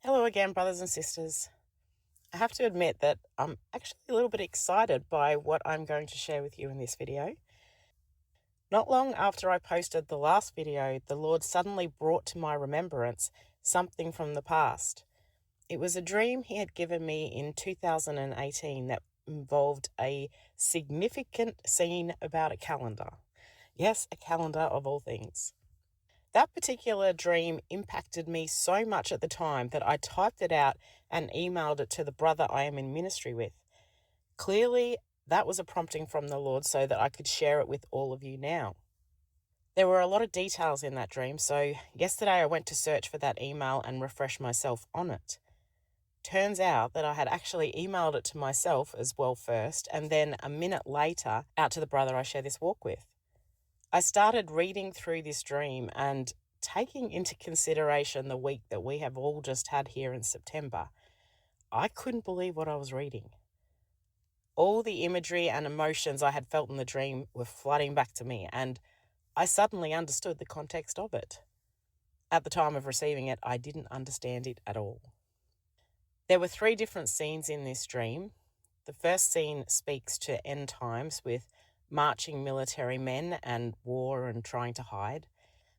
Hello again, brothers and sisters. I have to admit that I'm actually a little bit excited by what I'm going to share with you in this video. Not long after I posted the last video, the Lord suddenly brought to my remembrance something from the past. It was a dream He had given me in 2018 that involved a significant scene about a calendar. Yes, a calendar of all things. That particular dream impacted me so much at the time that I typed it out and emailed it to the brother I am in ministry with. Clearly, that was a prompting from the Lord so that I could share it with all of you now. There were a lot of details in that dream, so yesterday I went to search for that email and refresh myself on it. Turns out that I had actually emailed it to myself as well first, and then a minute later out to the brother I share this walk with. I started reading through this dream and taking into consideration the week that we have all just had here in September. I couldn't believe what I was reading. All the imagery and emotions I had felt in the dream were flooding back to me, and I suddenly understood the context of it. At the time of receiving it, I didn't understand it at all. There were 3 different scenes in this dream. The first scene speaks to end times with marching military men and war and trying to hide.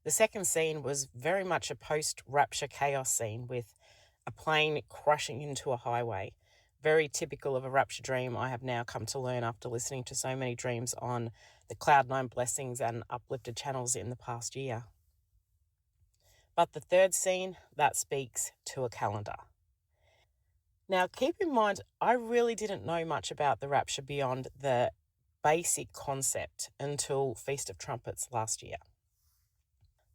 The second scene was very much a post-rapture chaos scene with a plane crashing into a highway. Very typical of a rapture dream, I have now come to learn after listening to so many dreams on the Cloud9 Blessings and Uplifted channels in the past year. But the third scene, that speaks to a calendar. Now, keep in mind, I really didn't know much about the rapture beyond the basic concept until Feast of Trumpets last year.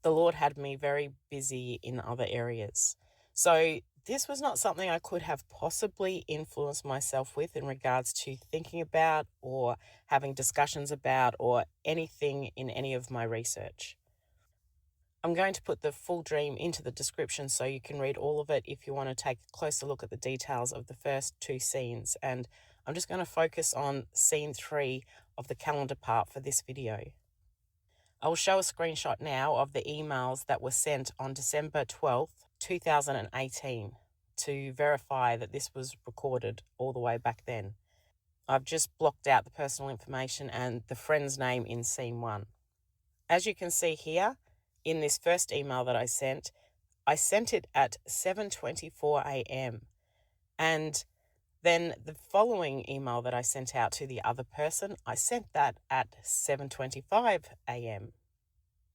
The Lord had me very busy in other areas. So this was not something I could have possibly influenced myself with in regards to thinking about or having discussions about or anything in any of my research. I'm going to put the full dream into the description so you can read all of it if you want to take a closer look at the details of the first 2 scenes. And I'm just going to focus on scene 3 of the calendar part for this video. I will show a screenshot now of the emails that were sent on December 12th, 2018 to verify that this was recorded all the way back then. I've just blocked out the personal information and the friend's name in scene 1. As you can see here, in this first email that I sent it at 7:24 a.m. And then the following email that I sent out to the other person, I sent that at 7:25 a.m.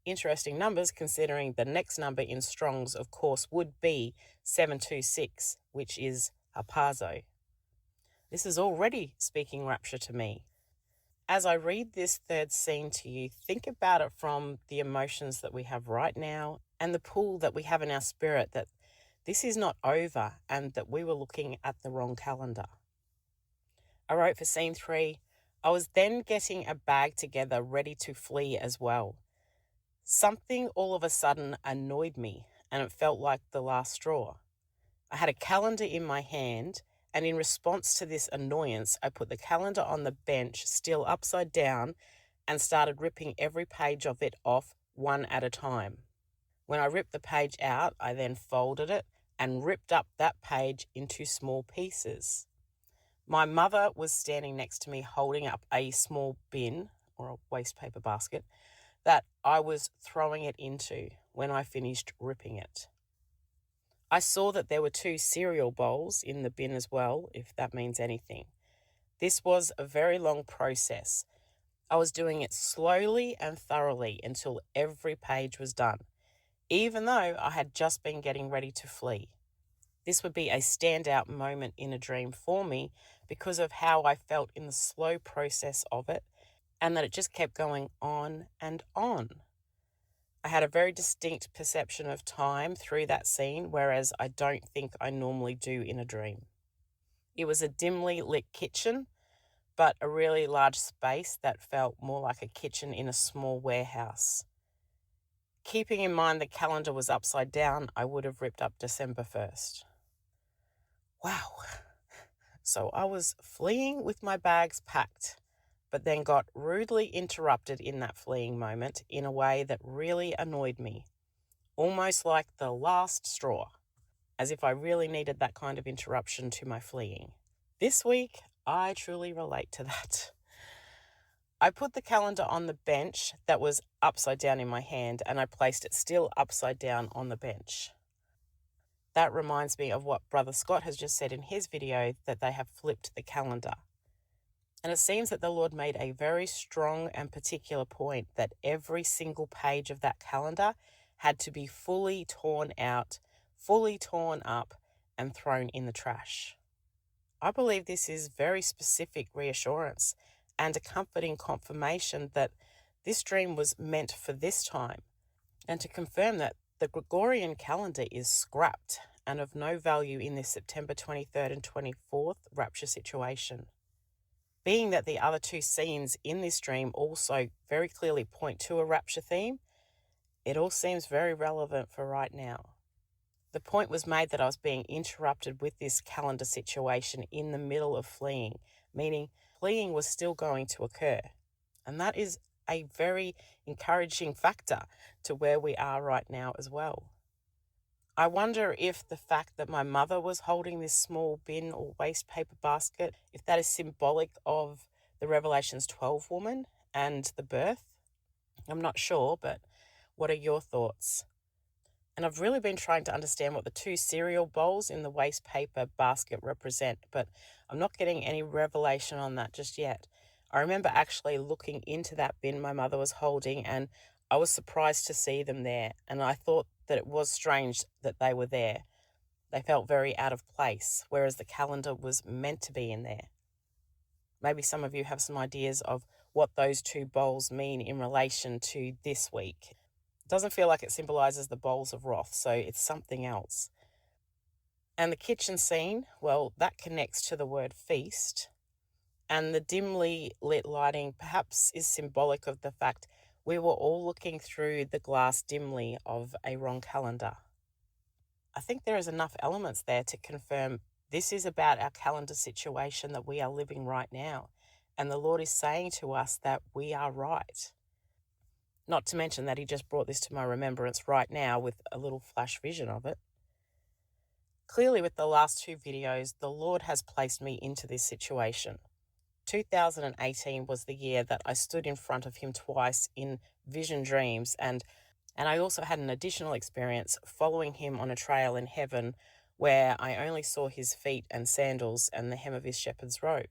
Interesting numbers considering the next number in Strong's, of course, would be 726, which is harpazo. This is already speaking rapture to me. As I read this third scene to you, think about it from the emotions that we have right now and the pull that we have in our spirit that this is not over and that we were looking at the wrong calendar. I wrote for scene 3, I was then getting a bag together ready to flee as well. Something all of a sudden annoyed me and it felt like the last straw. I had a calendar in my hand, and in response to this annoyance, I put the calendar on the bench, still upside down, and started ripping every page of it off one at a time. When I ripped the page out, I then folded it and ripped up that page into small pieces. My mother was standing next to me holding up a small bin, or a waste paper basket, that I was throwing it into when I finished ripping it. I saw that there were 2 cereal bowls in the bin as well, if that means anything. This was a very long process. I was doing it slowly and thoroughly until every page was done, even though I had just been getting ready to flee. This would be a standout moment in a dream for me because of how I felt in the slow process of it and that it just kept going on and on. I had a very distinct perception of time through that scene, whereas I don't think I normally do in a dream. It was a dimly lit kitchen, but a really large space that felt more like a kitchen in a small warehouse. Keeping in mind the calendar was upside down, I would have ripped up December 1st. Wow. So I was fleeing with my bags packed, but then got rudely interrupted in that fleeing moment in a way that really annoyed me, almost like the last straw. as if I really needed that kind of interruption to my fleeing. This week, I truly relate to that. I put the calendar on the bench that was upside down in my hand, and I placed it still upside down on the bench. That reminds me of what Brother Scott has just said in his video, that they have flipped the calendar. And it seems that the Lord made a very strong and particular point that every single page of that calendar had to be fully torn out, fully torn up, and thrown in the trash. I believe this is very specific reassurance and a comforting confirmation that this dream was meant for this time, and to confirm that the Gregorian calendar is scrapped and of no value in this September 23rd and 24th rapture situation. Being that the other two scenes in this dream also very clearly point to a rapture theme, it all seems very relevant for right now. The point was made that I was being interrupted with this calendar situation in the middle of fleeing, meaning fleeing was still going to occur. And that is a very encouraging factor to where we are right now as well. I wonder if the fact that my mother was holding this small bin or waste paper basket, if that is symbolic of the Revelations 12 woman and the birth. I'm not sure, but what are your thoughts? And I've really been trying to understand what the two cereal bowls in the waste paper basket represent, but I'm not getting any revelation on that just yet. I remember actually looking into that bin my mother was holding, and I was surprised to see them there, and I thought that it was strange that they were there. They felt very out of place, whereas the calendar was meant to be in there. Maybe some of you have some ideas of what those two bowls mean in relation to this week. It doesn't feel like it symbolizes the bowls of wrath, so it's something else. And the kitchen scene, well, that connects to the word feast. And the dimly lit lighting perhaps is symbolic of the fact we were all looking through the glass dimly of a wrong calendar. I think there is enough elements there to confirm this is about our calendar situation that we are living right now. And the Lord is saying to us that we are right. Not to mention that he just brought this to my remembrance right now with a little flash vision of it. Clearly, with the last two videos, the Lord has placed me into this situation. 2018 was the year that I stood in front of him twice in vision dreams, and I also had an additional experience following him on a trail in heaven where I only saw his feet and sandals and the hem of his shepherd's robe.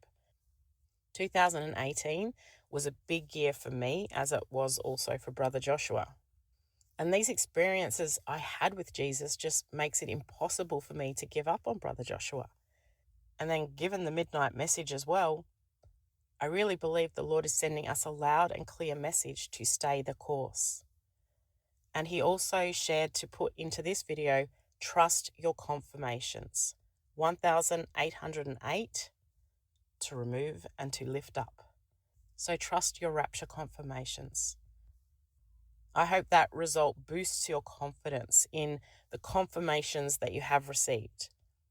2018 was a big year for me, as it was also for Brother Joshua. And these experiences I had with Jesus just makes it impossible for me to give up on Brother Joshua. And then given the midnight message as well, I really believe the Lord is sending us a loud and clear message to stay the course. And he also shared to put into this video, trust your confirmations. 1808 to remove and to lift up. So trust your rapture confirmations. I hope that result boosts your confidence in the confirmations that you have received.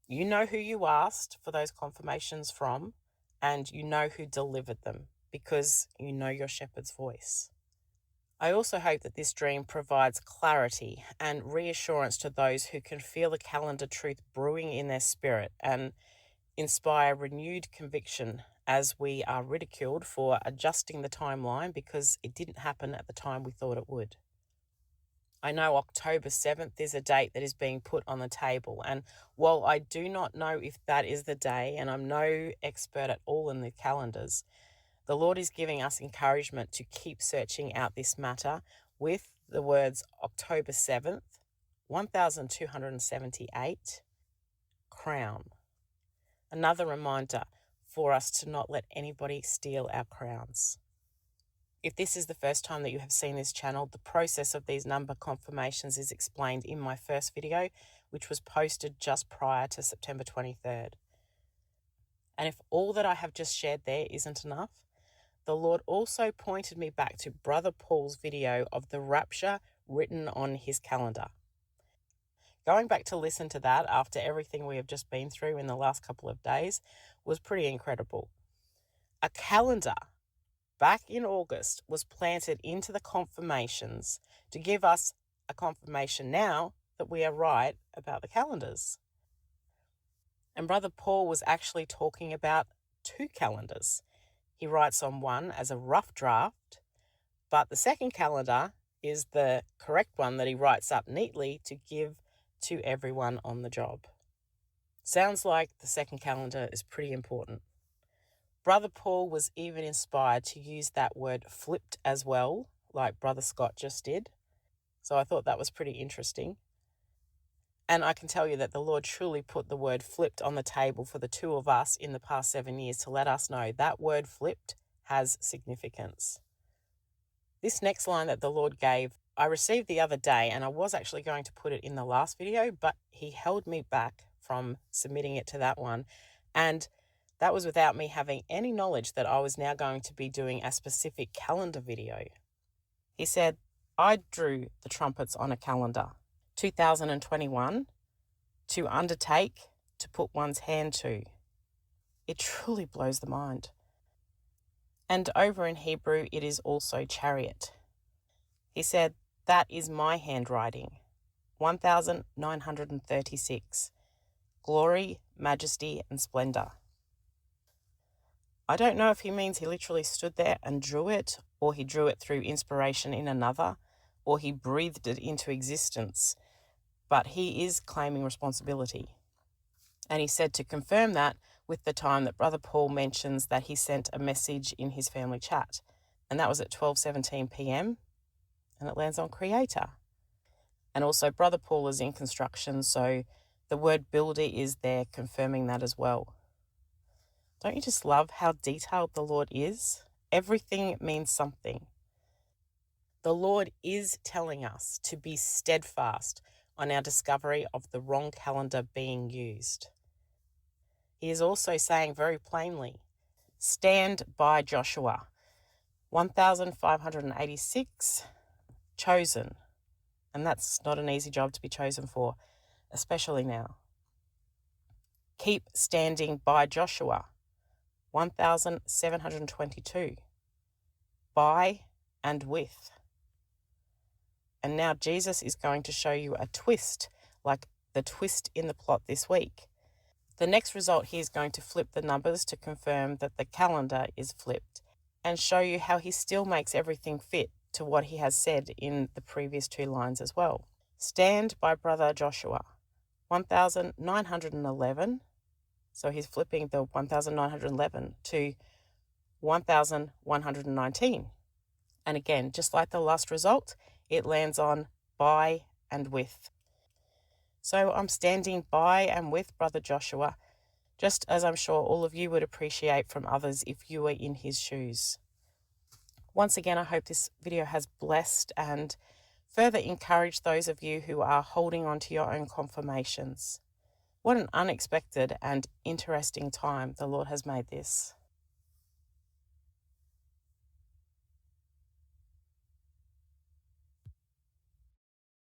You know who you asked for those confirmations from, and you know who delivered them because you know your shepherd's voice. I also hope that this dream provides clarity and reassurance to those who can feel the calendar truth brewing in their spirit and inspire renewed conviction as we are ridiculed for adjusting the timeline because it didn't happen at the time we thought it would. I know October 7th is a date that is being put on the table, and while I do not know if that is the day, and I'm no expert at all in the calendars, the Lord is giving us encouragement to keep searching out this matter with the words October 7th, 1278, crown. Another reminder for us to not let anybody steal our crowns. If this is the first time that you have seen this channel, the process of these number confirmations is explained in my first video, which was posted just prior to September 23rd. And if all that I have just shared there isn't enough, the Lord also pointed me back to Brother Paul's video of the rapture written on his calendar. Going back to listen to that after everything we have just been through in the last couple of days was pretty incredible. A calendar back in August was planted into the confirmations to give us a confirmation now that we are right about the calendars. And Brother Paul was actually talking about 2 calendars. He writes on one as a rough draft, but the second calendar is the correct one that he writes up neatly to give to everyone on the job. Sounds like the second calendar is pretty important. Brother Paul was even inspired to use that word flipped as well, like Brother Scott just did. So I thought that was pretty interesting. And I can tell you that the Lord truly put the word flipped on the table for the 2 of us in the past 7 years to let us know that word flipped has significance. This next line that the Lord gave, I received the other day, and I was actually going to put it in the last video, but he held me back from submitting it to that one. And that was without me having any knowledge that I was now going to be doing a specific calendar video. He said, I drew the trumpets on a calendar, 2021, to undertake, to put one's hand to. It truly blows the mind. And over in Hebrew, it is also chariot. He said, that is my handwriting, 1936, glory, majesty, and splendor. I don't know if he means he literally stood there and drew it, or he drew it through inspiration in another, or he breathed it into existence, but he is claiming responsibility. And he said to confirm that with the time that Brother Paul mentions that he sent a message in his family chat, and that was at 12:17 p.m, and it lands on creator. And also Brother Paul is in construction, so the word builder is there confirming that as well. Don't you just love how detailed the Lord is? Everything means something. The Lord is telling us to be steadfast on our discovery of the wrong calendar being used. He is also saying very plainly, stand by Joshua, 1586, chosen. And that's not an easy job to be chosen for, especially now. Keep standing by Joshua, 1722, by and with. And now Jesus is going to show you a twist, like the twist in the plot this week. The next result, he is going to flip the numbers to confirm that the calendar is flipped and show you how he still makes everything fit to what he has said in the previous 2 lines as well. Stand by Brother Joshua, 1911. So he's flipping the 1911 to 1119. And again, just like the last result, it lands on by and with. So I'm standing by and with Brother Joshua, just as I'm sure all of you would appreciate from others if you were in his shoes. Once again, I hope this video has blessed and further encouraged those of you who are holding on to your own confirmations. What an unexpected and interesting time the Lord has made this.